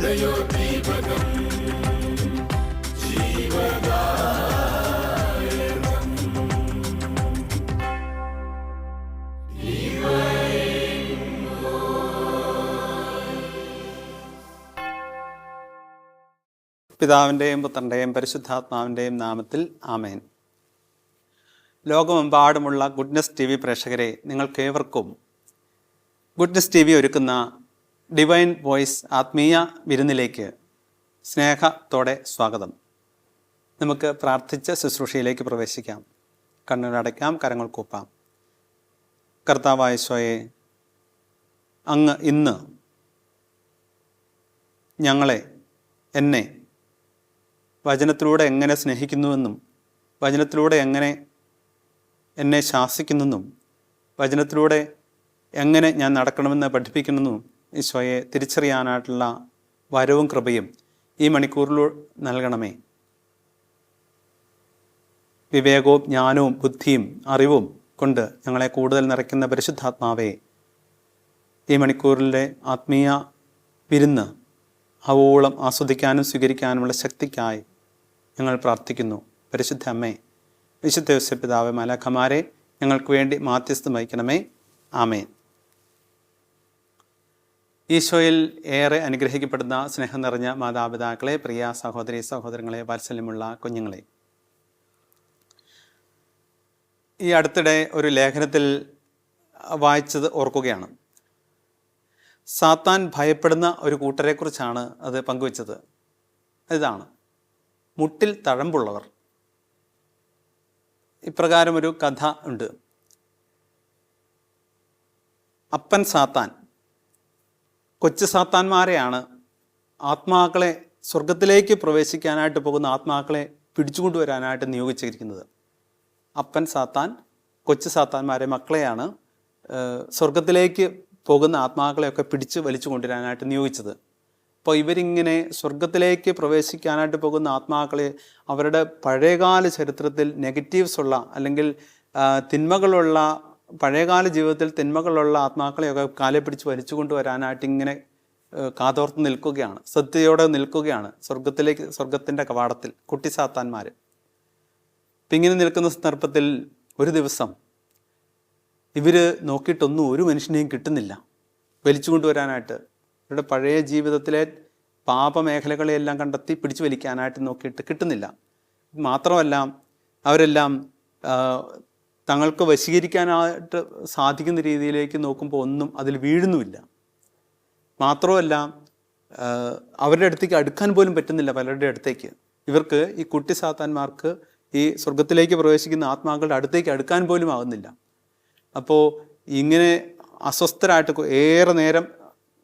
പിതാവിൻ്റെയും പുത്രൻ്റെയും പരിശുദ്ധാത്മാവിൻ്റെയും നാമത്തിൽ ആമേൻ. ലോകമെമ്പാടുമുള്ള ഗുഡ്നസ് TV പ്രേക്ഷകരെ, നിങ്ങൾക്കേവർക്കും ഗുഡ്നസ് TV ഒരുക്കുന്ന ഡിവൈൻ വോയിസ് ആത്മീയ വിരുന്നിലേക്ക് സ്നേഹത്തോടെ സ്വാഗതം. നമുക്ക് പ്രാർത്ഥിച്ച ശുശ്രൂഷയിലേക്ക് പ്രവേശിക്കാം. കണ്ണുകളടയ്ക്കാം, കരങ്ങൾ കൂപ്പാം. കർത്താവായ ഈശോയെ, അങ്ങ് ഇന്ന് ഞങ്ങളെ, എന്നെ വചനത്തിലൂടെ എങ്ങനെ സ്നേഹിക്കുന്നുവെന്നും വചനത്തിലൂടെ എങ്ങനെ എന്നെ ശാസിക്കുന്നെന്നും വചനത്തിലൂടെ എങ്ങനെ ഞാൻ നടക്കണമെന്ന് പഠിപ്പിക്കണമെന്നും ഈശോയെ തിരിച്ചറിയാനായിട്ടുള്ള വരവും കൃപയും ഈ മണിക്കൂറിലൂടെ നൽകണമേ. വിവേകവും ജ്ഞാനവും ബുദ്ധിയും അറിവും കൊണ്ട് ഞങ്ങളെ കൂടുതൽ നിറയ്ക്കുന്ന പരിശുദ്ധാത്മാവേ, ഈ മണിക്കൂറിലെ ആത്മീയ വിരുന്ന് ആവോളം ആസ്വദിക്കാനും സ്വീകരിക്കാനുമുള്ള ശക്തിക്കായി ഞങ്ങൾ പ്രാർത്ഥിക്കുന്നു. പരിശുദ്ധ അമ്മേ, വിശുദ്ധ യോസേപ്പ് പിതാവേ, മാലാഖമാരെ ഞങ്ങൾക്ക് വേണ്ടി മാധ്യസ്ഥം വഹിക്കണമേ. ആമേൻ. ഈശോയിൽ ഏറെ അനുഗ്രഹിക്കപ്പെടുന്ന സ്നേഹം നിറഞ്ഞ മാതാപിതാക്കളെ, പ്രിയ സഹോദരി സഹോദരങ്ങളെ, വാത്സല്യമുള്ള കുഞ്ഞുങ്ങളെ, ഈ അടുത്തിടെ ഒരു ലേഖനത്തിൽ വായിച്ചത് ഓർക്കുകയാണ്. സാത്താൻ ഭയപ്പെടുന്ന ഒരു കൂട്ടരെക്കുറിച്ചാണ് അത് പങ്കുവച്ചത്. ഇതാണ് മുട്ടിൽ തഴമ്പുള്ളവർ. ഇപ്രകാരം ഒരു കഥ ഉണ്ട്. അപ്പൻ സാത്താൻ കൊച്ചു സാത്താന്മാരെയാണ് ആത്മാക്കളെ, സ്വർഗത്തിലേക്ക് പ്രവേശിക്കാനായിട്ട് പോകുന്ന ആത്മാക്കളെ പിടിച്ചുകൊണ്ടുവരാനായിട്ട് നിയോഗിച്ചിരിക്കുന്നത്. അപ്പൻ സാത്താൻ കൊച്ചു സാത്താന്മാരെ, മക്കളെയാണ് സ്വർഗത്തിലേക്ക് പോകുന്ന ആത്മാക്കളെയൊക്കെ പിടിച്ച് വലിച്ചു കൊണ്ടുവരാനായിട്ട് നിയോഗിച്ചത്. അപ്പോൾ ഇവരിങ്ങനെ സ്വർഗത്തിലേക്ക് പ്രവേശിക്കാനായിട്ട് പോകുന്ന ആത്മാക്കളെ അവരുടെ പഴയകാല ചരിത്രത്തിൽ നെഗറ്റീവ്സ് ഉള്ള, അല്ലെങ്കിൽ തിന്മകളുള്ള, പഴയകാല ജീവിതത്തിൽ തിന്മകളുള്ള ആത്മാക്കളെയൊക്കെ കാലെ പിടിച്ച് വലിച്ചു കൊണ്ടുവരാനായിട്ട് ഇങ്ങനെ കാതോർത്ത് നിൽക്കുകയാണ്, ശ്രദ്ധയോടെ നിൽക്കുകയാണ് സ്വർഗത്തിൻ്റെ കവാടത്തിൽ കുട്ടി സാത്താന്മാർ. അപ്പം ഇങ്ങനെ നിൽക്കുന്ന സന്ദർഭത്തിൽ ഒരു ദിവസം ഇവർ നോക്കിയിട്ടൊന്നും ഒരു മനുഷ്യനെയും കിട്ടുന്നില്ല വലിച്ചു കൊണ്ടുവരാനായിട്ട്. അവരുടെ പഴയ ജീവിതത്തിലെ പാപമേഖലകളെയെല്ലാം കണ്ടെത്തി പിടിച്ചു വലിക്കാനായിട്ട് നോക്കിയിട്ട് കിട്ടുന്നില്ല. മാത്രമല്ല, അവരെല്ലാം തങ്ങൾക്ക് വശീകരിക്കാനായിട്ട് സാധിക്കുന്ന രീതിയിലേക്ക് നോക്കുമ്പോൾ ഒന്നും അതിൽ വീഴുന്നുമില്ല. മാത്രമല്ല, അവരുടെ അടുത്തേക്ക് അടുക്കാൻ പോലും പറ്റുന്നില്ല പലരുടെ അടുത്തേക്ക്. ഇവർക്ക്, ഈ കുട്ടി സാത്താന്മാർക്ക്, ഈ സ്വർഗത്തിലേക്ക് പ്രവേശിക്കുന്ന ആത്മാക്കളുടെ അടുത്തേക്ക് അടുക്കാൻ പോലും ആകുന്നില്ല. അപ്പോൾ ഇങ്ങനെ അസ്വസ്ഥരായിട്ട് ഏറെ നേരം,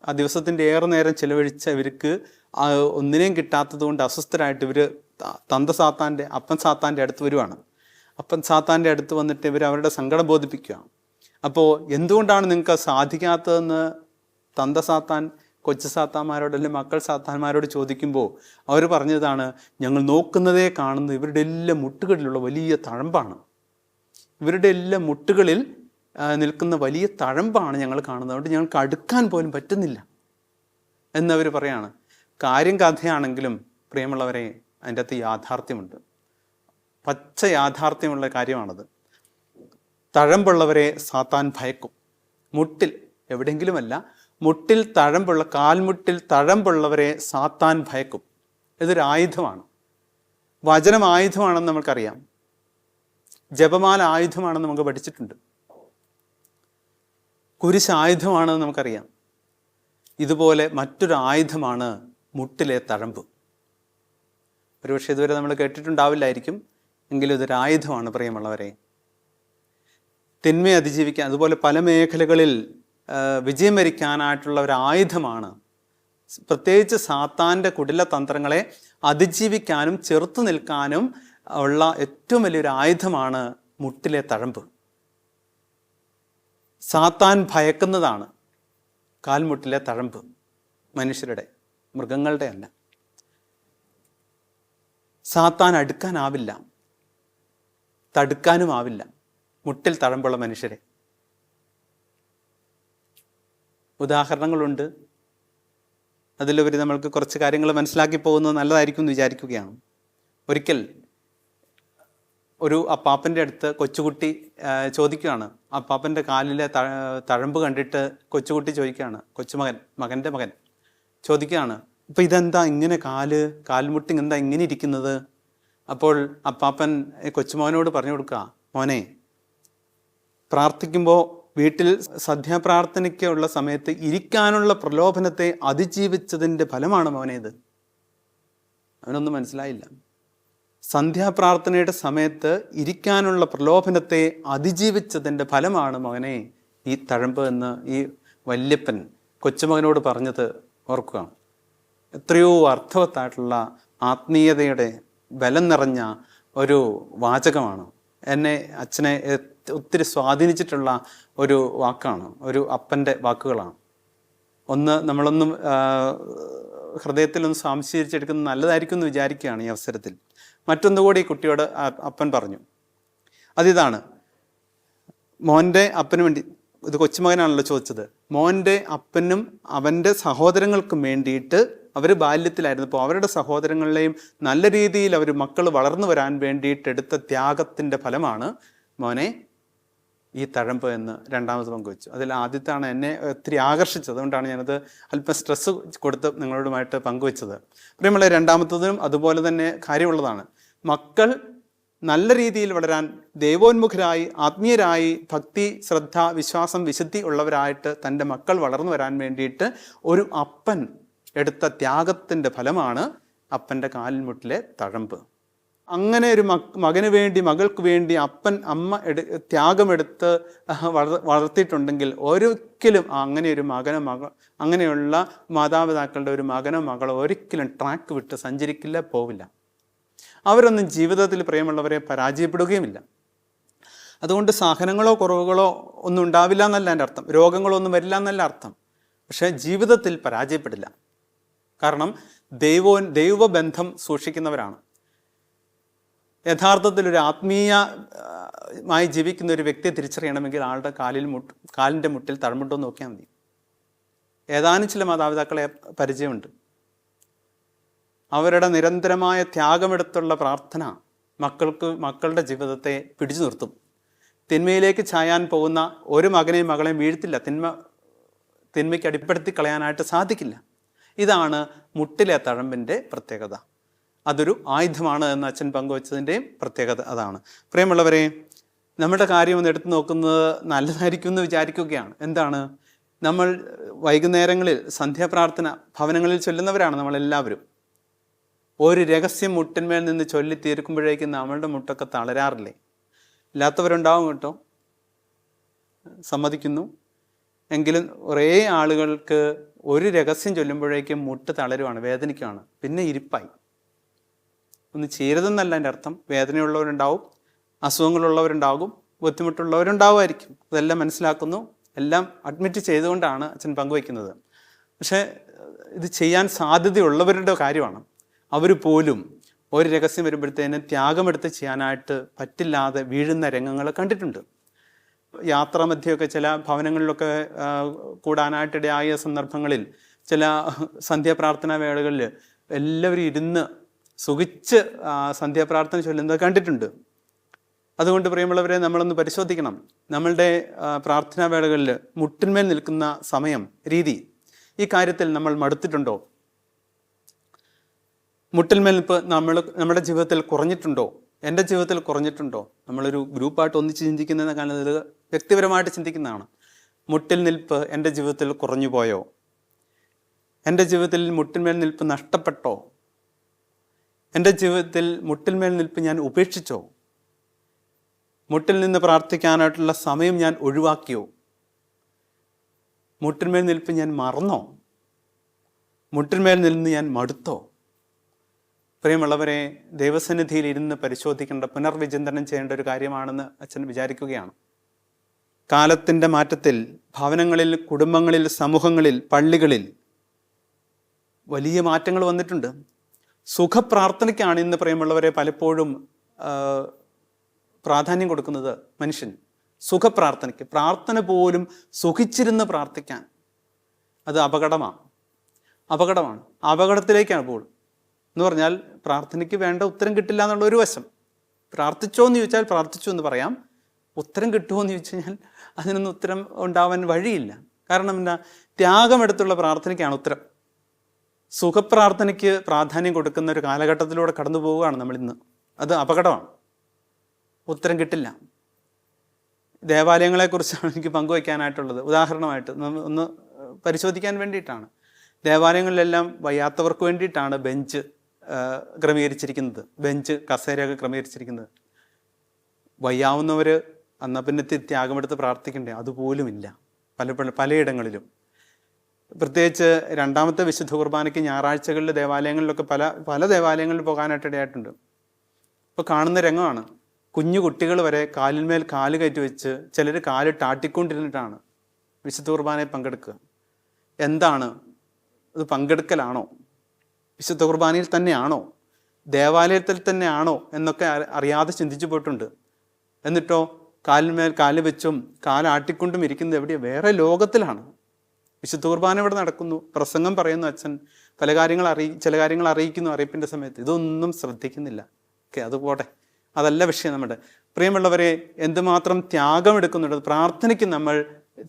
ആ ദിവസത്തിൻ്റെ ഏറെ നേരം ചിലവഴിച്ച ഇവർക്ക് ഒന്നിനെയും കിട്ടാത്തത് കൊണ്ട് അസ്വസ്ഥരായിട്ട് ഇവർ അപ്പൻ സാത്താൻ്റെ അടുത്ത് വരുവാണ്. അപ്പൻ സാത്താൻ്റെ അടുത്ത് വന്നിട്ട് ഇവർ അവരുടെ സങ്കടം ബോധിപ്പിക്കുക. അപ്പോൾ എന്തുകൊണ്ടാണ് നിങ്ങൾക്ക് സാധിക്കാത്തതെന്ന് സാത്താൻ കൊച്ചു സാത്താന്മാരോട്, അല്ലെങ്കിൽ മക്കൾ സാത്താന്മാരോട് ചോദിക്കുമ്പോൾ അവർ പറഞ്ഞതാണ്, ഞങ്ങൾ നോക്കുന്നതേ കാണുന്നത് ഇവരുടെ എല്ലാ മുട്ടുകളിലുള്ള വലിയ തഴമ്പാണ്. ഇവരുടെ എല്ലാ മുട്ടുകളിൽ നിൽക്കുന്ന വലിയ തഴമ്പാണ് ഞങ്ങൾ കാണുന്നത്, അതുകൊണ്ട് ഞങ്ങൾക്ക് അടുക്കാൻ പോലും പറ്റുന്നില്ല എന്നവർ പറയാണ്. കാര്യം കഥയാണെങ്കിലും പ്രിയമുള്ളവരെ, അതിൻ്റെ അകത്ത് യാഥാർത്ഥ്യമുണ്ട്. പച്ച യാഥാർത്ഥ്യമുള്ള കാര്യമാണത്. തഴമ്പുള്ളവരെ സാത്താൻ ഭയക്കും. മുട്ടിൽ, എവിടെയെങ്കിലുമല്ല, മുട്ടിൽ തഴമ്പുള്ള, കാൽമുട്ടിൽ തഴമ്പുള്ളവരെ സാത്താൻ ഭയക്കും. ഇതൊരു ആയുധമാണ്. വചനം ആയുധമാണെന്ന് നമുക്കറിയാം. ജപമാല ആയുധമാണെന്ന് നമുക്ക് പഠിച്ചിട്ടുണ്ട്. കുരിശ് ആയുധമാണെന്ന് നമുക്കറിയാം. ഇതുപോലെ മറ്റൊരു ആയുധമാണ് മുട്ടിലെ തഴമ്പ്. ഒരുപക്ഷെ ഇതുവരെ നമ്മൾ കേട്ടിട്ടുണ്ടാവില്ലായിരിക്കും, എങ്കിലും ഇതൊരു ആയുധമാണ് പ്രിയമുള്ളവരെ. തിന്മയെ അതിജീവിക്കാൻ, അതുപോലെ പല മേഖലകളിൽ വിജയം വരിക്കാനായിട്ടുള്ള ഒരു ആയുധമാണ്. പ്രത്യേകിച്ച് സാത്താൻ്റെ കുടിലതന്ത്രങ്ങളെ അതിജീവിക്കാനും ചെറുത്തു നിൽക്കാനും ഉള്ള ഏറ്റവും വലിയൊരു ആയുധമാണ് മുട്ടിലെ തഴമ്പ്. സാത്താൻ ഭയക്കുന്നതാണ് കാൽമുട്ടിലെ തഴമ്പ്. മനുഷ്യരുടെ, മൃഗങ്ങളുടെ അല്ല. സാത്താൻ അടുക്കാനാവില്ല, തടുക്കാനുമാവില്ല മുട്ടിൽ തഴമ്പുള്ള മനുഷ്യരെ. ഉദാഹരണങ്ങളുണ്ട്. അതിലുപരി നമ്മൾക്ക് കുറച്ച് കാര്യങ്ങൾ മനസ്സിലാക്കി പോകുന്നത് നല്ലതായിരിക്കും എന്ന് വിചാരിക്കുകയാണ്. ഒരിക്കൽ ഒരു അപ്പാപ്പൻ്റെ അടുത്ത് കൊച്ചുകുട്ടി ചോദിക്കുകയാണ്. അപ്പാപ്പൻ്റെ കാലിലെ തഴമ്പ് കണ്ടിട്ട് കൊച്ചുകുട്ടി ചോദിക്കുകയാണ്, മകൻ്റെ മകൻ ചോദിക്കുകയാണ്, ഇപ്പം ഇതെന്താ ഇങ്ങനെ കാൽമുട്ടി എന്താ ഇങ്ങനെ ഇരിക്കുന്നത്? അപ്പോൾ അപ്പാപ്പൻ കൊച്ചുമോനോട് പറഞ്ഞു കൊടുക്കുക, മോനെ, പ്രാർത്ഥിക്കുമ്പോൾ വീട്ടിൽ സന്ധ്യാപ്രാർത്ഥനയ്ക്കുള്ള സമയത്ത് ഇരിക്കാനുള്ള പ്രലോഭനത്തെ അതിജീവിച്ചതിൻ്റെ ഫലമാണ് മോനെ ഇത്. അവനൊന്നും മനസ്സിലായില്ല. സന്ധ്യാപ്രാർത്ഥനയുടെ സമയത്ത് ഇരിക്കാനുള്ള പ്രലോഭനത്തെ അതിജീവിച്ചതിൻ്റെ ഫലമാണ് മകനെ ഈ തഴമ്പ് എന്ന് ഈ വല്യപ്പൻ കൊച്ചുമകനോട് പറഞ്ഞത് ഓർക്കുക. എത്രയോ അർത്ഥവത്തായിട്ടുള്ള ആത്മീയതയുടെ ബലം നിറഞ്ഞ ഒരു വാചകമാണ്. അച്ഛനെ ഒത്തിരി സ്വാധീനിച്ചിട്ടുള്ള ഒരു വാക്കാണ്, ഒരു അപ്പൻ്റെ വാക്കുകളാണ്. നമ്മളൊന്നും ഹൃദയത്തിലൊന്ന് സ്വാംശീകരിച്ചെടുക്കുന്നത് നല്ലതായിരിക്കും എന്ന് വിചാരിക്കുകയാണ് ഈ അവസരത്തിൽ. മറ്റൊന്നുകൂടി കുട്ടിയോട് അപ്പൻ പറഞ്ഞു. അതിതാണ്, മോൻ്റെ അപ്പന് വേണ്ടി, ഇത് കൊച്ചുമകനാണല്ലോ ചോദിച്ചത്, മോൻ്റെ അപ്പനും അവൻ്റെ സഹോദരങ്ങൾക്കും വേണ്ടിയിട്ട് അവർ ബാല്യത്തിലായിരുന്നപ്പോൾ അവരുടെ സഹോദരങ്ങളിലെയും നല്ല രീതിയിൽ അവർ മക്കൾ വളർന്നു വരാൻ വേണ്ടിയിട്ട് എടുത്ത ത്യാഗത്തിൻ്റെ ഫലമാണ് മോനെ ഈ തഴമ്പ് എന്ന് രണ്ടാമത് പങ്കുവച്ചു. അതിൽ ആദ്യത്താണ് എന്നെ ഒത്തിരി ആകർഷിച്ചത്. അതുകൊണ്ടാണ് ഞാനത് അല്പം സ്ട്രെസ് കൊടുത്ത് നിങ്ങളോടുമായിട്ട് പങ്കുവച്ചത്. പ്രിയമുള്ള രണ്ടാമത്തതിനും അതുപോലെ തന്നെ കാര്യമുള്ളതാണ്. മക്കൾ നല്ല രീതിയിൽ വളരാൻ ദൈവോന്മുഖരായി, ആത്മീയരായി, ഭക്തി, ശ്രദ്ധ, വിശ്വാസം, വിശുദ്ധി ഉള്ളവരായിട്ട് തൻ്റെ മക്കൾ വളർന്നു വരാൻ വേണ്ടിയിട്ട് ഒരു അപ്പൻ എടുത്ത ത്യാഗത്തിൻ്റെ ഫലമാണ് അപ്പൻ്റെ കാൽമുട്ടിലെ തഴമ്പ്. അങ്ങനെ ഒരു മകന് വേണ്ടി, മകൾക്ക് വേണ്ടി അമ്മ ത്യാഗമെടുത്ത് വളർത്തിയിട്ടുണ്ടെങ്കിൽ ഒരിക്കലും അങ്ങനെയുള്ള മാതാപിതാക്കളുടെ ഒരു മകനോ മകളോ ഒരിക്കലും ട്രാക്ക് വിട്ട് സഞ്ചരിക്കില്ല, പോവില്ല. അവരൊന്നും ജീവിതത്തിൽ പ്രിയമുള്ളവരെ പരാജയപ്പെടുകയുമില്ല. അതുകൊണ്ട് സഹനങ്ങളോ കുറവുകളോ ഒന്നും ഉണ്ടാവില്ല എന്നല്ല എൻ്റെ അർത്ഥം, രോഗങ്ങളോ ഒന്നും വരില്ല എന്നല്ല അർത്ഥം. പക്ഷേ ജീവിതത്തിൽ പരാജയപ്പെടില്ല. കാരണം ദൈവബന്ധം സൂക്ഷിക്കുന്നവരാണ്. യഥാർത്ഥത്തിൽ ഒരു ആത്മീയമായി ജീവിക്കുന്ന ഒരു വ്യക്തിയെ തിരിച്ചറിയണമെങ്കിൽ ആളുടെ കാലിൻ്റെ മുട്ടിൽ തഴമ്പുണ്ടോ എന്ന് നോക്കിയാൽ മതി. ഏതാനും ചില മാതാപിതാക്കളെ പരിചയമുണ്ട്. അവരുടെ നിരന്തരമായ ത്യാഗമെടുത്തുള്ള പ്രാർത്ഥന മക്കളുടെ ജീവിതത്തെ പിടിച്ചു നിർത്തും. തിന്മയിലേക്ക് ചായാൻ പോകുന്ന ഒരു മകനെയും മകളെയും വീഴ്ത്തില്ല, തിന്മയ്ക്ക് അടിപ്പെടുത്തി കളയാനായിട്ട് സാധിക്കില്ല. ഇതാണ് മുട്ടിലെ തഴമ്പിൻ്റെ പ്രത്യേകത. അതൊരു ആയുധമാണ് എന്ന് അച്ഛൻ പങ്കുവച്ചതിൻ്റെയും പ്രത്യേകത അതാണ്. പ്രിയമുള്ളവരെ, നമ്മുടെ കാര്യം ഒന്ന് എടുത്തു നോക്കുന്നത് നല്ലതായിരിക്കും എന്ന് വിചാരിക്കുകയാണ്. എന്താണ്? നമ്മൾ വൈകുന്നേരങ്ങളിൽ സന്ധ്യാപ്രാർത്ഥന ഭവനങ്ങളിൽ ചൊല്ലുന്നവരാണ് നമ്മളെല്ലാവരും. ഒരു രഹസ്യം മുട്ടിന്മേൽ നിന്ന് ചൊല്ലി തീർക്കുമ്പോഴേക്കും നമ്മളുടെ മുട്ടൊക്കെ തളരാറില്ലേ? ഇല്ലാത്തവരുണ്ടാവും കേട്ടോ, സമ്മതിക്കുന്നു. എങ്കിലും കുറേ ആളുകൾക്ക് ഒരു രഹസ്യം ചൊല്ലുമ്പോഴേക്കും മുട്ട് തളരുവാണ്, വേദനിക്കുകയാണ്, പിന്നെ ഇരിപ്പായി. ഒന്നും ചെയ്യരുതെന്നല്ല എൻ്റെ അർത്ഥം. വേദനയുള്ളവരുണ്ടാവും, അസുഖങ്ങളുള്ളവരുണ്ടാകും, ബുദ്ധിമുട്ടുള്ളവരുണ്ടാവുമായിരിക്കും. അതെല്ലാം മനസ്സിലാക്കുന്നു, എല്ലാം അഡ്മിറ്റ് ചെയ്തുകൊണ്ടാണ് അച്ഛൻ പങ്കുവയ്ക്കുന്നത്. പക്ഷേ ഇത് ചെയ്യാൻ സാധ്യതയുള്ളവരുടെ കാര്യമാണ്. അവർ പോലും ഒരു രഹസ്യം വരുമ്പോഴത്തേനും ത്യാഗമെടുത്ത് ചെയ്യാനായിട്ട് പറ്റില്ലാതെ വീഴുന്ന രംഗങ്ങൾ കണ്ടിട്ടുണ്ട്. യാത്രാമധ്യമൊക്കെ ചില ഭവനങ്ങളിലൊക്കെ കൂടാനായിട്ടിടയായ സന്ദർഭങ്ങളിൽ ചില സന്ധ്യാപ്രാർത്ഥനാ വേളകളിൽ എല്ലാവരും ഇരുന്ന് സുഖിച്ച് സന്ധ്യാപ്രാർത്ഥന ചൊല്ലുന്നത് കണ്ടിട്ടുണ്ട്. അതുകൊണ്ട് പ്രിയമുള്ളവരെ, നമ്മളൊന്ന് പരിശോധിക്കണം. നമ്മളുടെ പ്രാർത്ഥനാ വേളകളിൽ മുട്ടിന്മേൽ നിൽക്കുന്ന സമയം, രീതി, ഈ കാര്യത്തിൽ നമ്മൾ മടുത്തിട്ടുണ്ടോ? മുട്ടിന്മേൽ നിൽപ്പ് നമ്മുടെ ജീവിതത്തിൽ കുറഞ്ഞിട്ടുണ്ടോ? എൻ്റെ ജീവിതത്തിൽ കുറഞ്ഞിട്ടുണ്ടോ? നമ്മളൊരു ഗ്രൂപ്പായിട്ട് ഒന്നിച്ച് ചിന്തിക്കുന്നതെന്ന് കാണുന്നത് വ്യക്തിപരമായിട്ട് ചിന്തിക്കുന്നതാണ്. മുട്ടിൽ നിൽപ്പ് എൻ്റെ ജീവിതത്തിൽ കുറഞ്ഞു പോയോ? എൻ്റെ ജീവിതത്തിൽ മുട്ടിന്മേൽ നിൽപ്പ് നഷ്ടപ്പെട്ടോ? എൻ്റെ ജീവിതത്തിൽ മുട്ടിന്മേൽ നിൽപ്പ് ഞാൻ ഉപേക്ഷിച്ചോ? മുട്ടിൽ നിന്ന് പ്രാർത്ഥിക്കാനായിട്ടുള്ള സമയം ഞാൻ ഒഴിവാക്കിയോ? മുട്ടിന്മേൽ നിൽപ്പ് ഞാൻ മറന്നോ? മുട്ടിന്മേൽ നിന്ന് ഞാൻ മടുത്തോ? പ്രിയമുള്ളവരെ, ദൈവസന്നിധിയിൽ ഇരുന്ന് പരിശോധിക്കേണ്ട, പുനർവിചിന്തനം ചെയ്യേണ്ട ഒരു കാര്യമാണെന്ന് അച്ഛൻ വിചാരിക്കുകയാണ്. കാലത്തിൻ്റെ മാറ്റത്തിൽ ഭവനങ്ങളിൽ, കുടുംബങ്ങളിൽ, സമൂഹങ്ങളിൽ, പള്ളികളിൽ വലിയ മാറ്റങ്ങൾ വന്നിട്ടുണ്ട്. സുഖപ്രാർത്ഥനയ്ക്കാണ് ഇന്ന് പ്രിയമുള്ളവരെ പലപ്പോഴും പ്രാധാന്യം കൊടുക്കുന്നത് മനുഷ്യൻ. സുഖപ്രാർത്ഥനയ്ക്ക്, പ്രാർത്ഥന പോലും സുഖിച്ചിരുന്ന് പ്രാർത്ഥിക്കാൻ, അത് അപകടമാണ്. അപകടമാണ്. അപകടത്തിലേക്കാണ് പോകും എന്ന് പറഞ്ഞാൽ പ്രാർത്ഥനയ്ക്ക് വേണ്ട ഉത്തരം കിട്ടില്ല എന്നുള്ള ഒരു വശം. പ്രാർത്ഥിച്ചോ എന്ന് ചോദിച്ചാൽ പ്രാർത്ഥിച്ചു എന്ന് പറയാം. ഉത്തരം കിട്ടുമോ എന്ന് ചോദിച്ചു കഴിഞ്ഞാൽ അതിനൊന്നും ഉത്തരം ഉണ്ടാവാൻ വഴിയില്ല. കാരണം എന്താ, ത്യാഗമെടുത്തുള്ള പ്രാർത്ഥനയ്ക്കാണ് ഉത്തരം. സുഖപ്രാർത്ഥനയ്ക്ക് പ്രാധാന്യം കൊടുക്കുന്ന ഒരു കാലഘട്ടത്തിലൂടെ കടന്നു പോവുകയാണ് നമ്മളിന്ന്. അത് അപകടമാണ്. ഉത്തരം കിട്ടില്ല. ദേവാലയങ്ങളെക്കുറിച്ചാണ് എനിക്ക് പങ്കുവയ്ക്കാനായിട്ടുള്ളത്. ഉദാഹരണമായിട്ട് ഒന്ന് പരിശോധിക്കാൻ വേണ്ടിയിട്ടാണ്. ദേവാലയങ്ങളിലെല്ലാം വയ്യാത്തവർക്ക് വേണ്ടിയിട്ടാണ് ബെഞ്ച് ക്രമീകരിച്ചിരിക്കുന്നത്, ബെഞ്ച് കസേരയൊക്കെ ക്രമീകരിച്ചിരിക്കുന്നത്. വയ്യാവുന്നവർ എന്നാൽ പിന്നെ ത്യാഗമെടുത്ത് പ്രാർത്ഥിക്കണ്ടേ? അതുപോലുമില്ല പലയിടങ്ങളിലും. പ്രത്യേകിച്ച് രണ്ടാമത്തെ വിശുദ്ധ കുർബാനയ്ക്ക് ഞായറാഴ്ചകളിൽ ദേവാലയങ്ങളിലൊക്കെ പല ദേവാലയങ്ങളിൽ പോകാനായിട്ട് ഇടയായിട്ടുണ്ട്. ഇപ്പോൾ കാണുന്ന രംഗമാണ്, കുഞ്ഞു കുട്ടികൾ വരെ കാലിന്മേൽ കാല് കയറ്റി വെച്ച് ചിലർ കാലിട്ട് ആട്ടിക്കൊണ്ടിരുന്നിട്ടാണ് വിശുദ്ധ കുർബാനയിൽ പങ്കെടുക്കുക. എന്താണ് ഇത്? പങ്കെടുക്കലാണോ? വിശുദ്ധ കുർബാനയിൽ തന്നെയാണോ? ദേവാലയത്തിൽ തന്നെയാണോ എന്നൊക്കെ അറിയാതെ ചിന്തിച്ചു പോയിട്ടുണ്ട്. എന്നിട്ടോ കാലിന്മേൽ കാല് വെച്ചും കാലാട്ടിക്കൊണ്ടും ഇരിക്കുന്നത് എവിടെയാണ്? വേറെ ലോകത്തിലാണ്. വിശുദ്ധ കുർബാന ഇവിടെ നടക്കുന്നു, പ്രസംഗം പറയുന്നു, അച്ഛൻ ചില കാര്യങ്ങൾ അറിയിക്കുന്നു അറിയിപ്പിൻ്റെ സമയത്ത്. ഇതൊന്നും ശ്രദ്ധിക്കുന്നില്ല. അത് പോട്ടെ, അതല്ല വിഷയം. നമ്മുടെ പ്രിയമുള്ളവരെ, എന്തുമാത്രം ത്യാഗമെടുക്കുന്നുണ്ട്. പ്രാർത്ഥനയ്ക്ക് നമ്മൾ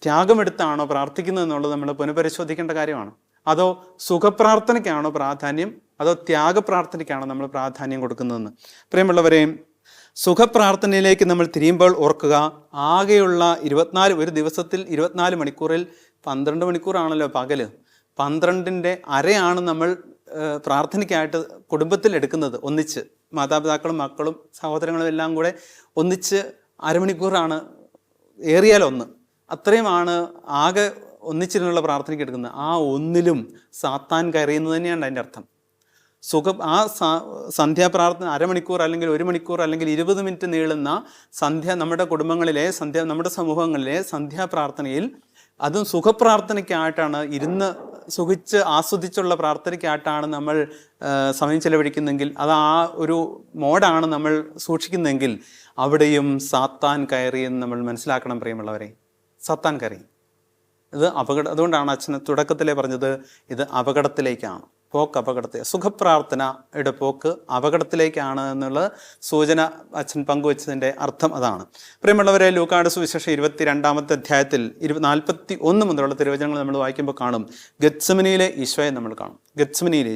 ത്യാഗമെടുത്താണോ പ്രാർത്ഥിക്കുന്നത് എന്നുള്ളത് നമ്മൾ പുനഃപരിശോധിക്കേണ്ട കാര്യമാണ്. അതോ സുഖപ്രാർത്ഥനയ്ക്കാണോ പ്രാധാന്യം, അതോ ത്യാഗപ്രാർത്ഥനയ്ക്കാണോ നമ്മൾ പ്രാധാന്യം കൊടുക്കുന്നതെന്ന്. പ്രിയമുള്ളവരെ, സുഖപ്രാർത്ഥനയിലേക്ക് നമ്മൾ തിരിയുമ്പോൾ ഓർക്കുക, ആകെയുള്ള ഒരു ദിവസത്തിൽ 24 മണിക്കൂറിൽ 12 മണിക്കൂറാണല്ലോ പകല്. 12ന്റെ അരയാണ് നമ്മൾ പ്രാർത്ഥനയ്ക്കായിട്ട് കുടുംബത്തിൽ എടുക്കുന്നത്. ഒന്നിച്ച് മാതാപിതാക്കളും മക്കളും സഹോദരങ്ങളും എല്ലാം കൂടെ ഒന്നിച്ച് അരമണിക്കൂറാണ്, ഏറിയാൽ 1. അത്രയുമാണ് ആകെ ഒന്നിച്ചിരുന്നുള്ള പ്രാർത്ഥനയ്ക്ക് എടുക്കുന്നത്. ആ ഒന്നിലും സാത്താൻ കയറിയുന്നത് തന്നെയാണ് അതിൻ്റെ അർത്ഥം. സന്ധ്യാപ്രാർത്ഥന അരമണിക്കൂർ അല്ലെങ്കിൽ 1 മണിക്കൂർ അല്ലെങ്കിൽ 20 മിനിറ്റ് നീളുന്ന നമ്മുടെ കുടുംബങ്ങളിലെ നമ്മുടെ സമൂഹങ്ങളിലെ സന്ധ്യാപ്രാർത്ഥനയിൽ, അതും സുഖപ്രാർത്ഥനയ്ക്കായിട്ടാണ്, ഇരുന്ന് സുഖിച്ച് ആസ്വദിച്ചുള്ള പ്രാർത്ഥനയ്ക്കായിട്ടാണ് നമ്മൾ സമയം ചെലവഴിക്കുന്നെങ്കിൽ, അത് ആ ഒരു മോഡാണ് നമ്മൾ സൂക്ഷിക്കുന്നതെങ്കിൽ, അവിടെയും സാത്താൻ കയറിയെന്ന് നമ്മൾ മനസ്സിലാക്കണം. പ്രിയമുള്ളവരെ, സാത്താൻ കയറി. ഇത് അതുകൊണ്ടാണ് അച്ഛൻ തുടക്കത്തിലേ പറഞ്ഞത്, ഇത് അപകടത്തിലേക്കാണ് പോക്ക്. സുഖപ്രാർത്ഥനയുടെ പോക്ക് അപകടത്തിലേക്കാണ് എന്നുള്ള സൂചന അച്ഛൻ പങ്കുവച്ചതിൻ്റെ അർത്ഥം അതാണ്. പ്രിയമുള്ളവരെ, ലൂക്കായുടെ സുവിശേഷം 22-ാമത്തെ അധ്യായത്തിൽ 41 മുതലുള്ള തിരുവചനങ്ങൾ നമ്മൾ വായിക്കുമ്പോൾ കാണും, ഗെത്സമനിയിലെ ഈശോയെ നമ്മൾ കാണും. ഗെത്സമനിയിലെ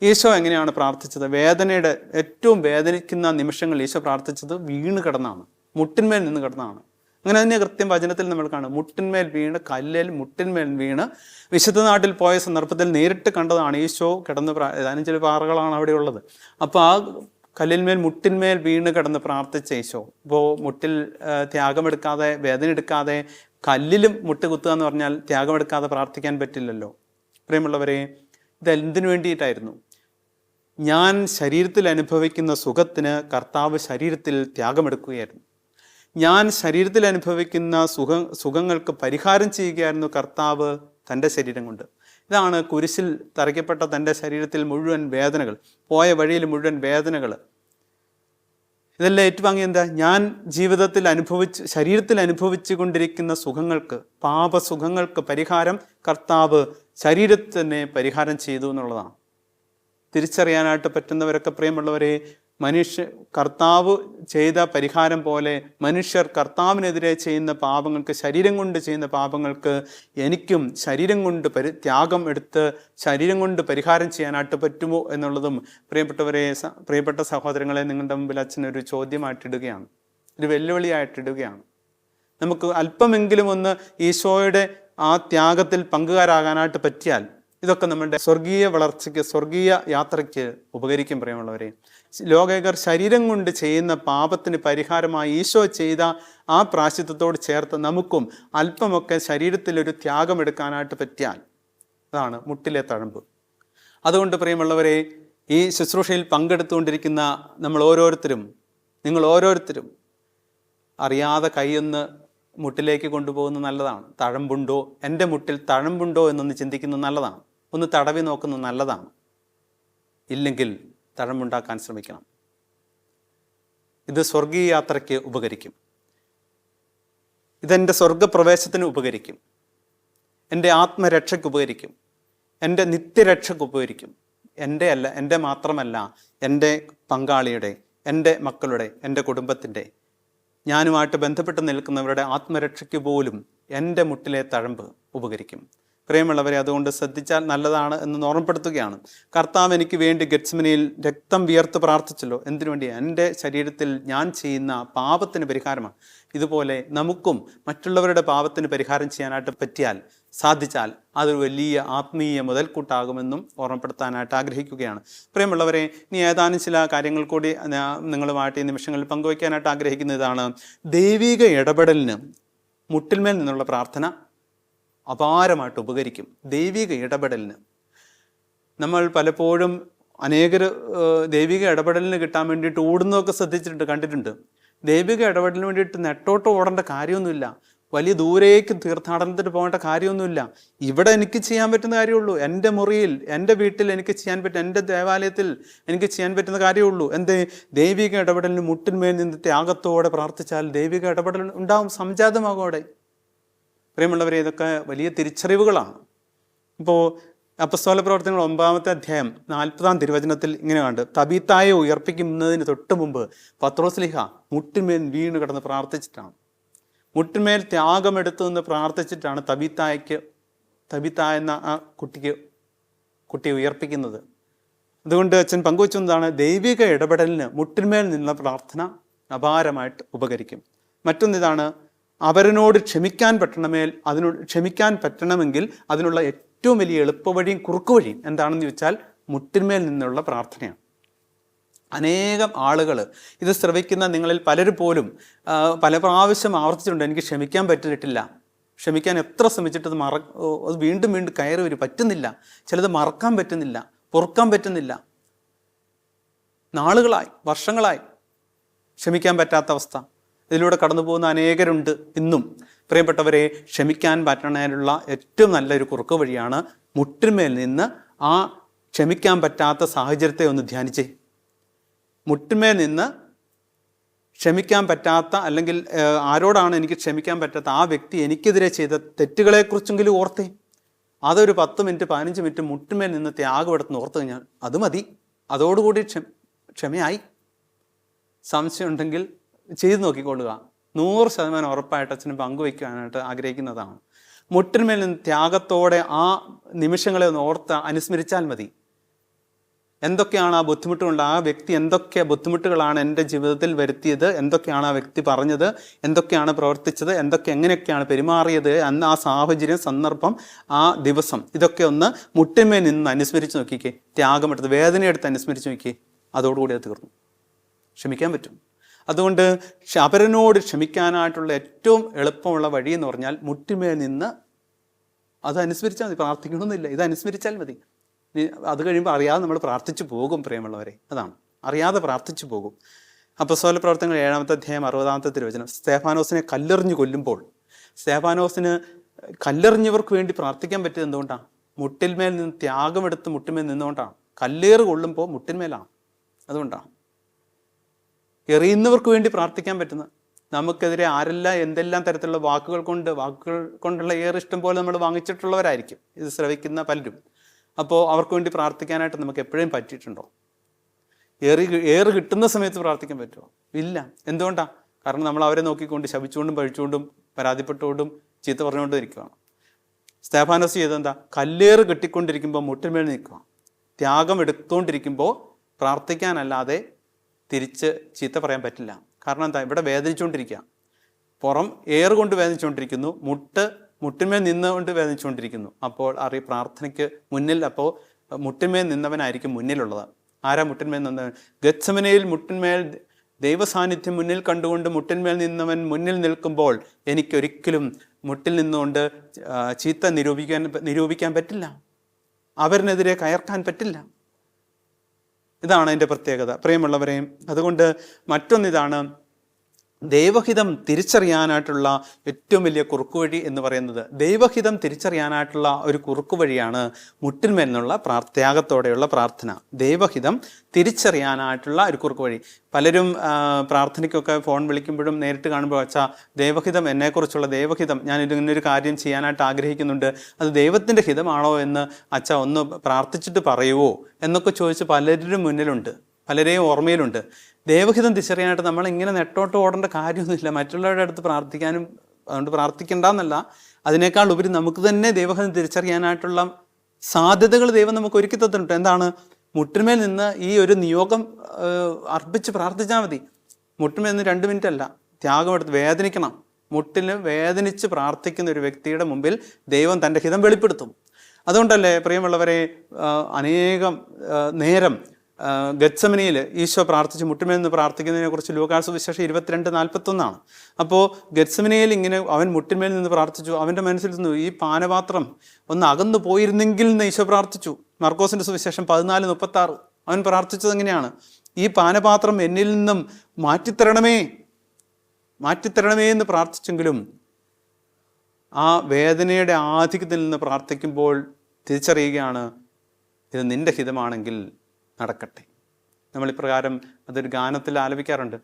ഈശോ എങ്ങനെയാണ് പ്രാർത്ഥിച്ചത്? വേദനയുടെ ഏറ്റവും വേദനിക്കുന്ന നിമിഷങ്ങൾ ഈശോ പ്രാർത്ഥിച്ചത് വീണ് കിടന്നാണ്, മുട്ടിന്മേൽ നിന്ന് കിടന്നാണ്. അങ്ങനെ തന്നെ കൃത്യം വചനത്തിൽ നമ്മൾ കാണും, മുട്ടിന്മേൽ വീണ് വിശുദ്ധ നാട്ടിൽ പോയ സന്ദർഭത്തിൽ നേരിട്ട് കണ്ടതാണ്. ഈശോ കിടന്ന് ഏതാനും ചില പാറകളാണ് അവിടെ ഉള്ളത്. അപ്പോൾ ആ മുട്ടിന്മേൽ വീണ് കിടന്ന് പ്രാർത്ഥിച്ച ഈശോ. ഇപ്പോൾ മുട്ടിൽ ത്യാഗമെടുക്കാതെ, വേദന എടുക്കാതെ, കല്ലിലും മുട്ട് കുത്തുക എന്ന് പറഞ്ഞാൽ ത്യാഗമെടുക്കാതെ പ്രാർത്ഥിക്കാൻ പറ്റില്ലല്ലോ. പ്രിയമുള്ളവരെ, ഇതെന്തിനു വേണ്ടിയിട്ടായിരുന്നു? ഞാൻ ശരീരത്തിൽ അനുഭവിക്കുന്ന സുഖത്തിന് കർത്താവ് ശരീരത്തിൽ ത്യാഗമെടുക്കുകയായിരുന്നു. ഞാൻ ശരീരത്തിൽ അനുഭവിക്കുന്ന സുഖങ്ങൾക്ക് പരിഹാരം ചെയ്യുകയായിരുന്നു കർത്താവ് തൻ്റെ ശരീരം കൊണ്ട്. ഇതാണ് കുരിശിൽ തറയ്ക്കപ്പെട്ട തൻ്റെ ശരീരത്തിൽ മുഴുവൻ വേദനകൾ, പോയ വഴിയിൽ മുഴുവൻ വേദനകൾ. ഇതെല്ലാം ഏറ്റുവാങ്ങി എന്താ? ഞാൻ ജീവിതത്തിൽ ശരീരത്തിൽ അനുഭവിച്ചു കൊണ്ടിരിക്കുന്ന സുഖങ്ങൾക്ക്, പാപസുഖങ്ങൾക്ക് പരിഹാരം കർത്താവ് ശരീരത്തിൽ തന്നെ പരിഹാരം ചെയ്തു എന്നുള്ളതാണ്. തിരിച്ചറിയാനായിട്ട് പറ്റുന്നവരൊക്കെ, പ്രിയമുള്ളവരെ, കർത്താവ് ചെയ്ത പരിഹാരം പോലെ മനുഷ്യർ കർത്താവിനെതിരെ ചെയ്യുന്ന പാപങ്ങൾക്ക്, ശരീരം കൊണ്ട് ചെയ്യുന്ന പാപങ്ങൾക്ക് എനിക്കും ശരീരം കൊണ്ട് ത്യാഗം എടുത്ത് ശരീരം കൊണ്ട് പരിഹാരം ചെയ്യാനായിട്ട് പറ്റുമോ എന്നുള്ളതും പ്രിയപ്പെട്ട സഹോദരങ്ങളെ, നിങ്ങളുടെ മുമ്പിൽ അച്ഛനൊരു ചോദ്യമായിട്ടിടുകയാണ്, ഒരു വെല്ലുവിളിയായിട്ടിടുകയാണ്. നമുക്ക് അല്പമെങ്കിലും ഒന്ന് ഈശോയുടെ ആ ത്യാഗത്തിൽ പങ്കുകാരാകാനായിട്ട് പറ്റിയാൽ ഇതൊക്കെ നമ്മുടെ സ്വർഗീയ വളർച്ചയ്ക്ക്, സ്വർഗീയ യാത്രയ്ക്ക് ഉപകരിക്കും. പ്രിയമുള്ളവരെ, ലോകൈകർ ശരീരം കൊണ്ട് ചെയ്യുന്ന പാപത്തിന് പരിഹാരമായി ഈശോ ചെയ്ത ആ പ്രായശ്ചിത്തത്തോട് ചേർത്ത് നമുക്കും അല്പമൊക്കെ ശരീരത്തിലൊരു ത്യാഗമെടുക്കാനായിട്ട് പറ്റിയാൽ, അതാണ് മുട്ടിലെ തഴമ്പ്. അതുകൊണ്ട് പ്രിയമുള്ളവരെ, ഈ ശുശ്രൂഷയിൽ പങ്കെടുത്തുകൊണ്ടിരിക്കുന്ന നിങ്ങൾ ഓരോരുത്തരും അറിയാതെ കൈയൊന്ന് മുട്ടിലേക്ക് കൊണ്ടുപോകുന്നത് നല്ലതാണ്. തഴമ്പുണ്ടോ, എൻ്റെ മുട്ടിൽ തഴമ്പുണ്ടോ എന്നൊന്ന് ചിന്തിക്കുന്നത് നല്ലതാണ്. ഒന്ന് തടവി നോക്കുന്നത് നല്ലതാണ്. ഇല്ലെങ്കിൽ തഴമ്പുണ്ടാക്കാൻ ശ്രമിക്കണം. ഇത് സ്വർഗീയ യാത്രയ്ക്ക് ഉപകരിക്കും. ഇതെൻ്റെ സ്വർഗപ്രവേശത്തിന് ഉപകരിക്കും. എൻ്റെ ആത്മരക്ഷയ്ക്ക് ഉപകരിക്കും. എൻ്റെ നിത്യരക്ഷയ്ക്ക് ഉപകരിക്കും. എൻ്റെ മാത്രമല്ല, എൻ്റെ പങ്കാളിയുടെ, എൻ്റെ മക്കളുടെ, എൻ്റെ കുടുംബത്തിൻ്റെ, ഞാനുമായിട്ട് ബന്ധപ്പെട്ട് നിൽക്കുന്നവരുടെ ആത്മരക്ഷയ്ക്ക് പോലും എൻ്റെ മുട്ടിലെ തഴമ്പ് ഉപകരിക്കും. പ്രിയമുള്ളവരെ, അതുകൊണ്ട് ശ്രദ്ധിച്ചാൽ നല്ലതാണ് എന്ന് ഓർമ്മപ്പെടുത്തുകയാണ്. കർത്താവ് എനിക്ക് വേണ്ടി ഗെത്സമനിയിൽ രക്തം വിയർത്ത് പ്രാർത്ഥിച്ചല്ലോ. എന്തിനു വേണ്ടി? എൻ്റെ ശരീരത്തിൽ ഞാൻ ചെയ്യുന്ന പാപത്തിന് പരിഹാരമാണ്. ഇതുപോലെ നമുക്കും മറ്റുള്ളവരുടെ പാപത്തിന് പരിഹാരം ചെയ്യാനായിട്ട് സാധിച്ചാൽ അതൊരു വലിയ ആത്മീയ മുതൽക്കൂട്ടാകുമെന്നും ഓർമ്മപ്പെടുത്താനായിട്ട് ആഗ്രഹിക്കുകയാണ്. പ്രിയമുള്ളവരെ, ഇനി ഏതാനും ചില കാര്യങ്ങൾ കൂടി നിങ്ങളുമായിട്ട് ഈ നിമിഷങ്ങളിൽ പങ്കുവയ്ക്കാനായിട്ട് ആഗ്രഹിക്കുന്നതാണ്. ദൈവിക ഇടപെടലിന് മുട്ടിന്മേൽ നിന്നുള്ള പ്രാർത്ഥന അപാരമായിട്ട് ഉപകരിക്കും. ദൈവിക ഇടപെടലിന് നമ്മൾ പലപ്പോഴും അനേകർ ദൈവിക ഇടപെടലിന് കിട്ടാൻ വേണ്ടിയിട്ട് ഓടുന്നതൊക്കെ കണ്ടിട്ടുണ്ട്. ദൈവിക ഇടപെടലിന് വേണ്ടിയിട്ട് നെട്ടോട്ട് ഓടേണ്ട കാര്യമൊന്നുമില്ല. വലിയ ദൂരേക്ക് തീർത്ഥാടനത്തിന് പോകേണ്ട കാര്യമൊന്നുമില്ല. ഇവിടെ എനിക്ക് ചെയ്യാൻ പറ്റുന്ന കാര്യമുള്ളൂ. എൻ്റെ മുറിയിൽ, എൻ്റെ വീട്ടിൽ എനിക്ക് ചെയ്യാൻ പറ്റും, എൻ്റെ ദേവാലയത്തിൽ എനിക്ക് ചെയ്യാൻ പറ്റുന്ന കാര്യമുള്ളൂ. എന്തേ? ദൈവിക ഇടപെടലിന് മുട്ടിന്മേൽ നിന്ന് ത്യാഗത്തോടെ പ്രാർത്ഥിച്ചാൽ ദൈവിക ഇടപെടൽ ഉണ്ടാവും, സംജാതമാകും അവിടെ. പ്രിയമുള്ളവരെ, ഇതൊക്കെ വലിയ തിരിച്ചറിവുകളാണ്. ഇപ്പോൾ അപ്പസ്തോല പ്രവർത്തനങ്ങൾ 9-ാമത്തെ അധ്യായം 40-ാം തിരുവചനത്തിൽ ഇങ്ങനെ കണ്ട്, തബീത്തായെ ഉയർപ്പിക്കുന്നതിന് തൊട്ട് മുമ്പ് പത്രോസ്ലീഹ മുട്ടിന്മേൽ വീണ് കിടന്ന് പ്രാർത്ഥിച്ചിട്ടാണ്, മുട്ടിന്മേൽ ത്യാഗമെടുത്തു നിന്ന് പ്രാർത്ഥിച്ചിട്ടാണ് തബീത്ത എന്ന ആ കുട്ടിയെ ഉയർപ്പിക്കുന്നത്. അതുകൊണ്ട് അച്ഛൻ പങ്കുവച്ചതാണ്, ദൈവിക ഇടപെടലിന് മുട്ടിന്മേൽ നിന്നുള്ള പ്രാർത്ഥന അപാരമായിട്ട് ഉപകരിക്കും. മറ്റൊന്നിതാണ്, അവരനോട് ക്ഷമിക്കാൻ പറ്റണമെങ്കിൽ അതിനുള്ള ഏറ്റവും വലിയ എളുപ്പവഴിയും കുറുക്കുവഴിയും എന്താണെന്ന് ചോദിച്ചാൽ മുട്ടിന്മേൽ നിന്നുള്ള പ്രാർത്ഥനയാണ്. അനേകം ആളുകൾ ഇത് ശ്രവിക്കുന്ന നിങ്ങളിൽ പലരും പോലും പല പ്രാവശ്യം ആവർത്തിച്ചിട്ടുണ്ട്, എനിക്ക് ക്ഷമിക്കാൻ പറ്റിയിട്ടില്ല, ക്ഷമിക്കാൻ എത്ര ശ്രമിച്ചിട്ട് അത് വീണ്ടും വീണ്ടും കയറി വരും, പറ്റുന്നില്ല, ചിലത് മറക്കാൻ പറ്റുന്നില്ല, പൊറുക്കാൻ പറ്റുന്നില്ല, നാളുകളായി, വർഷങ്ങളായി ക്ഷമിക്കാൻ പറ്റാത്ത അവസ്ഥ. ഇതിലൂടെ കടന്നു പോകുന്ന അനേകരുണ്ട് ഇന്നും. പ്രിയപ്പെട്ടവരെ, ക്ഷമിക്കാൻ പറ്റുന്നതിനുള്ള ഏറ്റവും നല്ലൊരു കുറുക്ക് വഴിയാണ് മുട്ടിന്മേൽ നിന്ന് ആ ക്ഷമിക്കാൻ പറ്റാത്ത സാഹചര്യത്തെ ഒന്ന് ധ്യാനിച്ചേ. മുട്ടിന്മേൽ നിന്ന് ക്ഷമിക്കാൻ പറ്റാത്ത, അല്ലെങ്കിൽ ആരോടാണ് എനിക്ക് ക്ഷമിക്കാൻ പറ്റാത്ത ആ വ്യക്തി എനിക്കെതിരെ ചെയ്ത തെറ്റുകളെക്കുറിച്ചെങ്കിലും ഓർത്തേ. അതൊരു 10 മിനിറ്റ് 15 മിനിറ്റ് മുട്ടിന്മേൽ നിന്ന് ത്യാഗമെടുത്ത് ഓർത്ത് കഴിഞ്ഞാൽ അത് മതി, അതോടുകൂടി ക്ഷമയായി. സംശയം ഉണ്ടെങ്കിൽ ചെയ്തു നോക്കിക്കൊള്ളുക. 100% ഉറപ്പായിട്ട് അച്ഛന് പങ്കുവയ്ക്കാനായിട്ട് ആഗ്രഹിക്കുന്നതാണ്. മുട്ടിന്മേൽ നിന്ന് ത്യാഗത്തോടെ ആ നിമിഷങ്ങളെ ഒന്ന് ഓർത്ത് അനുസ്മരിച്ചാൽ മതി. എന്തൊക്കെയാണ് ആ ബുദ്ധിമുട്ടുകൾ, ആ വ്യക്തി എന്തൊക്കെ ബുദ്ധിമുട്ടുകളാണ് എൻ്റെ ജീവിതത്തിൽ വരുത്തിയത്, എന്തൊക്കെയാണ് ആ വ്യക്തി പറഞ്ഞത്, എന്തൊക്കെയാണ് പ്രവർത്തിച്ചത്, എങ്ങനെയൊക്കെയാണ് പെരുമാറിയത്, അന്ന് ആ സാഹചര്യം, സന്ദർഭം, ആ ദിവസം, ഇതൊക്കെ ഒന്ന് മുട്ടിന്മേൽ നിന്ന് അനുസ്മരിച്ച് നോക്കിക്കേ. ത്യാഗമെടുത്ത്, വേദനയെടുത്ത് അനുസ്മരിച്ച് നോക്കിക്കേ. അതോടുകൂടി അത് തീർന്നു. ക്ഷമിക്കാൻ പറ്റും. അതുകൊണ്ട് അപരനോട് ക്ഷമിക്കാനായിട്ടുള്ള ഏറ്റവും എളുപ്പമുള്ള വഴി എന്ന് പറഞ്ഞാൽ മുട്ടിന്മേൽ നിന്ന് അത് അനുസ്മരിച്ചാൽ മതി. പ്രാർത്ഥിക്കണമെന്നില്ല, ഇത് അനുസ്മരിച്ചാൽ മതി. അത് കഴിയുമ്പോൾ അറിയാതെ നമ്മൾ പ്രാർത്ഥിച്ചു പോകും. പ്രിയമുള്ളവരെ, അതാണ്, അറിയാതെ പ്രാർത്ഥിച്ചു പോകും. അപ്പസ്തോല പ്രവർത്തനങ്ങൾ 7-ാമത്തെ അധ്യായം 60-ാമത്തെ തിരുവചനം, സ്തെഫാനോസിനെ കല്ലെറിഞ്ഞു കൊല്ലുമ്പോൾ സ്തെഫാനോസിന് കല്ലെറിഞ്ഞവർക്ക് വേണ്ടി പ്രാർത്ഥിക്കാൻ പറ്റിയത് എന്തുകൊണ്ടാണ്? മുട്ടിന്മേൽ നിന്ന് ത്യാഗമെടുത്ത് മുട്ടിന്മേൽ നിന്നുകൊണ്ടാണ്. കല്ലേറ് കൊള്ളുമ്പോൾ മുട്ടിന്മേലാണ്, അതുകൊണ്ടാണ്. എറിയുന്നവർക്ക് വേണ്ടി പ്രാർത്ഥിക്കാൻ പറ്റുന്ന, നമുക്കെതിരെ ആരെല്ലാം എന്തെല്ലാം തരത്തിലുള്ള വാക്കുകൾ കൊണ്ടുള്ള ഏറെ ഇഷ്ടം പോലെ നമ്മൾ വാങ്ങിച്ചിട്ടുള്ളവരായിരിക്കും ഇത് ശ്രവിക്കുന്ന പലരും. അപ്പോൾ അവർക്ക് വേണ്ടി പ്രാർത്ഥിക്കാനായിട്ട് നമുക്ക് എപ്പോഴും പറ്റിയിട്ടുണ്ടോ? ഏറ് കിട്ടുന്ന സമയത്ത് പ്രാർത്ഥിക്കാൻ പറ്റുമോ? ഇല്ല. എന്തുകൊണ്ടാണ്? കാരണം നമ്മൾ അവരെ നോക്കിക്കൊണ്ട് ശപിച്ചുകൊണ്ടും പഴിച്ചുകൊണ്ടും പരാതിപ്പെട്ടുകൊണ്ടും ചീത്ത പറഞ്ഞുകൊണ്ടും ഇരിക്കുകയാണ്. സ്തെഫാനോസ് ചെയ്തെന്താ? കല്ലേറ് കെട്ടിക്കൊണ്ടിരിക്കുമ്പോൾ മുട്ടിന്മേൽ നിൽക്കുക. ത്യാഗം എടുത്തുകൊണ്ടിരിക്കുമ്പോൾ പ്രാർത്ഥിക്കാനല്ലാതെ തിരിച്ച് ചീത്ത പറയാൻ പറ്റില്ല. കാരണം എന്താ? ഇവിടെ വേദനിച്ചുകൊണ്ടിരിക്കുക, പുറം ഏറുകൊണ്ട് വേദനിച്ചുകൊണ്ടിരിക്കുന്നു, മുട്ടിന്മേൽ നിന്നുകൊണ്ട് വേദനിച്ചുകൊണ്ടിരിക്കുന്നു. അപ്പോൾ പ്രാർത്ഥനയ്ക്ക് മുന്നിൽ, അപ്പോൾ മുട്ടിന്മേൽ നിന്നവനായിരിക്കും മുന്നിലുള്ളത്. ആരാ മുട്ടിന്മേൽ നിന്നവൻ? ഗത്സമനയിൽ മുട്ടിന്മേൽ ദൈവസാന്നിധ്യം മുന്നിൽ കണ്ടുകൊണ്ട് മുട്ടിന്മേൽ നിന്നവൻ മുന്നിൽ നിൽക്കുമ്പോൾ എനിക്കൊരിക്കലും മുട്ടിൽ നിന്നുകൊണ്ട് ചീത്ത നിരൂപിക്കാൻ പറ്റില്ല, അവരിനെതിരെ കയർക്കാൻ പറ്റില്ല. ഇതാണ് അതിൻ്റെ പ്രത്യേകത, പ്രിയമുള്ളവരെയും. അതുകൊണ്ട് മറ്റൊന്നിതാണ്, ദൈവഹിതം തിരിച്ചറിയാനായിട്ടുള്ള ഏറ്റവും വലിയ കുറുക്കുവഴി എന്ന് പറയുന്നത്, ദൈവഹിതം തിരിച്ചറിയാനായിട്ടുള്ള ഒരു കുറുക്കുവഴിയാണ് മുട്ടിന്മേൽ നിന്നുള്ള ത്യാഗത്തോടെയുള്ള പ്രാർത്ഥന. ദൈവഹിതം തിരിച്ചറിയാനായിട്ടുള്ള ഒരു കുറുക്കുവഴി. പലരും പ്രാർത്ഥനയ്ക്കൊക്കെ ഫോൺ വിളിക്കുമ്പോഴും നേരിട്ട് കാണുമ്പോൾ അച്ഛാ ദൈവഹിതം, എന്നെക്കുറിച്ചുള്ള ദൈവഹിതം, ഞാൻ ഇങ്ങനൊരു കാര്യം ചെയ്യാനായിട്ട് ആഗ്രഹിക്കുന്നുണ്ട്, അത് ദൈവത്തിൻ്റെ ഹിതമാണോ എന്ന് അച്ഛ ഒന്ന് പ്രാർത്ഥിച്ചിട്ട് പറയുമോ എന്നൊക്കെ ചോദിച്ച് പലരും മുന്നിലുണ്ട്, പലരെയും ഓർമ്മയിലുണ്ട്. ദൈവഹിതം തിരിച്ചറിയാനായിട്ട് നമ്മൾ ഇങ്ങനെ നെട്ടോട്ട് ഓടേണ്ട കാര്യമൊന്നുമില്ല. മറ്റുള്ളവരുടെ അടുത്ത് പ്രാർത്ഥിക്കാനും, അതുകൊണ്ട് പ്രാർത്ഥിക്കേണ്ടെന്നല്ല, അതിനേക്കാൾ ഉപരി നമുക്ക് തന്നെ ദൈവഹിതം തിരിച്ചറിയാനായിട്ടുള്ള സാധ്യതകൾ ദൈവം നമുക്ക് ഒരുക്കി തന്നിട്ടുണ്ട്. എന്താണ്? മുട്ടിന്മേൽ നിന്ന് ഈ ഒരു നിയോഗം അർപ്പിച്ച് പ്രാർത്ഥിച്ചാൽ മതി. മുട്ടിന്മേൽ നിന്ന് 2 മിനിറ്റ് അല്ല, ത്യാഗമെടുത്ത് വേദനിക്കണം. മുട്ടിന് വേദനിച്ച് പ്രാർത്ഥിക്കുന്ന ഒരു വ്യക്തിയുടെ മുമ്പിൽ ദൈവം തൻ്റെ ഹിതം വെളിപ്പെടുത്തും. അതുകൊണ്ടല്ലേ പ്രിയമുള്ളവരെ, അനേകം നേരം ഗത്സമനിയിൽ ഈശോ പ്രാർത്ഥിച്ച് മുട്ടിന്മേൽ നിന്ന് പ്രാർത്ഥിക്കുന്നതിനെ കുറിച്ച് ലൂക്കാസ് സുവിശേഷം 22:41. അപ്പോൾ ഗത്സമനിയിൽ ഇങ്ങനെ അവൻ മുട്ടിന്മേൽ നിന്ന് പ്രാർത്ഥിച്ചു. അവൻ്റെ മനസ്സിൽ നിന്ന് ഈ പാനപാത്രം ഒന്ന് അകന്നു പോയിരുന്നെങ്കിൽ എന്ന് ഈശോ പ്രാർത്ഥിച്ചു. മർക്കോസിൻ്റെ സുവിശേഷം 14:36 അവൻ പ്രാർത്ഥിച്ചത് എങ്ങനെയാണ്? ഈ പാനപാത്രം എന്നിൽ നിന്നും മാറ്റിത്തരണമേ എന്ന് പ്രാർത്ഥിച്ചെങ്കിലും ആ വേദനയുടെ ആധിക്യത്തിൽ നിന്ന് പ്രാർത്ഥിക്കുമ്പോൾ തിരിച്ചറിയുകയാണ്, ഇത് നിന്റെ ഹിതമാണെങ്കിൽ നടക്കട്ടെ. നമ്മളിപ്രകാരം അതൊരു ഗാനത്തിൽ ആലപിക്കാറുണ്ട്.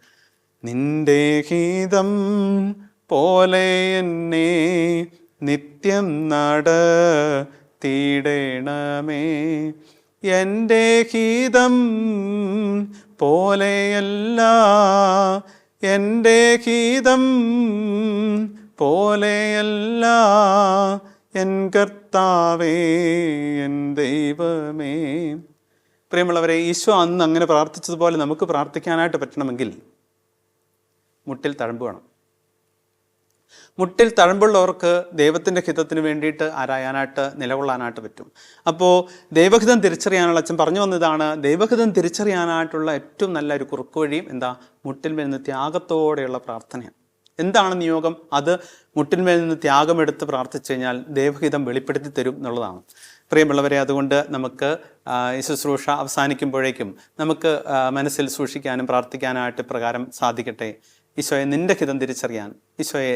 നിന്റെ ഹിതം പോലെ എന്നെ നിത്യം നടത്തിയിടണമേ, എൻ്റെ ഹിതം പോലെയല്ല, എൻ്റെ ഹിതം പോലെയല്ല, എൻ കർത്താവേ എൻ ദൈവമേ. പ്രിയമുള്ളവരെ, ഈശോ അന്ന് അങ്ങനെ പ്രാർത്ഥിച്ചതുപോലെ നമുക്ക് പ്രാർത്ഥിക്കാനായിട്ട് പറ്റണമെങ്കിൽ മുട്ടിൽ തഴമ്പ് വേണം. മുട്ടിൽ തഴമ്പുള്ളവർക്ക് ദൈവത്തിൻ്റെ ഹിതത്തിന് വേണ്ടിയിട്ട് ആരായാനായിട്ട്, നിലകൊള്ളാനായിട്ട് പറ്റും. അപ്പോൾ ദൈവഹിതം തിരിച്ചറിയാനുള്ള, അച്ഛൻ പറഞ്ഞു വന്നതാണ്, ദൈവഹിതം തിരിച്ചറിയാനായിട്ടുള്ള ഏറ്റവും നല്ല ഒരു കുറുക്കുവഴിയും എന്താ? മുട്ടിന്മേൽ നിന്ന് ത്യാഗത്തോടെയുള്ള പ്രാർത്ഥനയാണ്. എന്താണ് നിയോഗം? അത് മുട്ടിന്മേൽ നിന്ന് ത്യാഗമെടുത്ത് പ്രാർത്ഥിച്ചു കഴിഞ്ഞാൽ ദൈവഹിതം വെളിപ്പെടുത്തി തരും എന്നുള്ളതാണ്. പ്രിയമുള്ളവരെ, അതുകൊണ്ട് നമുക്ക് ഈ ശുശ്രൂഷ അവസാനിക്കുമ്പോഴേക്കും നമുക്ക് മനസ്സിൽ സൂക്ഷിക്കാനും പ്രാർത്ഥിക്കാനായിട്ട് പ്രകാരം സാധിക്കട്ടെ. ഈശോയെ, നിൻ്റെ ഹിതം തിരിച്ചറിയാൻ, ഈശോയെ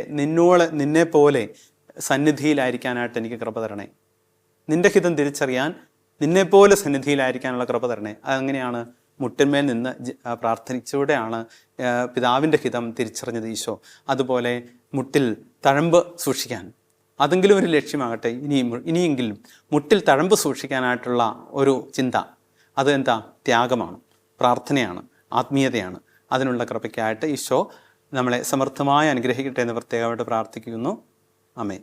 നിന്നെ പോലെ സന്നിധിയിലായിരിക്കാനായിട്ട് എനിക്ക് കൃപ തരണേ. നിൻ്റെ ഹിതം തിരിച്ചറിയാൻ, നിന്നെപ്പോലെ സന്നിധിയിലായിരിക്കാനുള്ള കൃപ തരണേ. അതെങ്ങനെയാണ്? മുട്ടിന്മേൽ നിന്ന് പ്രാർത്ഥിച്ചൂടെയാണ് പിതാവിൻ്റെ ഹിതം തിരിച്ചറിഞ്ഞത് ഈശോ. അതുപോലെ മുട്ടിൽ തഴമ്പ് സൂക്ഷിക്കാൻ, അതെങ്കിലും ഒരു ലക്ഷ്യമാകട്ടെ. ഇനിയെങ്കിലും മുട്ടിൽ തഴമ്പ് സൂക്ഷിക്കാനായിട്ടുള്ള ഒരു ചിന്ത, അത് എന്താ? ത്യാഗമാണ്, പ്രാർത്ഥനയാണ്, ആത്മീയതയാണ്. അതിനുള്ള കൃപയ്ക്കായിട്ട് ഈശോ നമ്മളെ സമർത്ഥമായി അനുഗ്രഹിക്കട്ടെ എന്ന് പ്രത്യേകമായിട്ട് പ്രാർത്ഥിക്കുന്നു. ആമേൻ.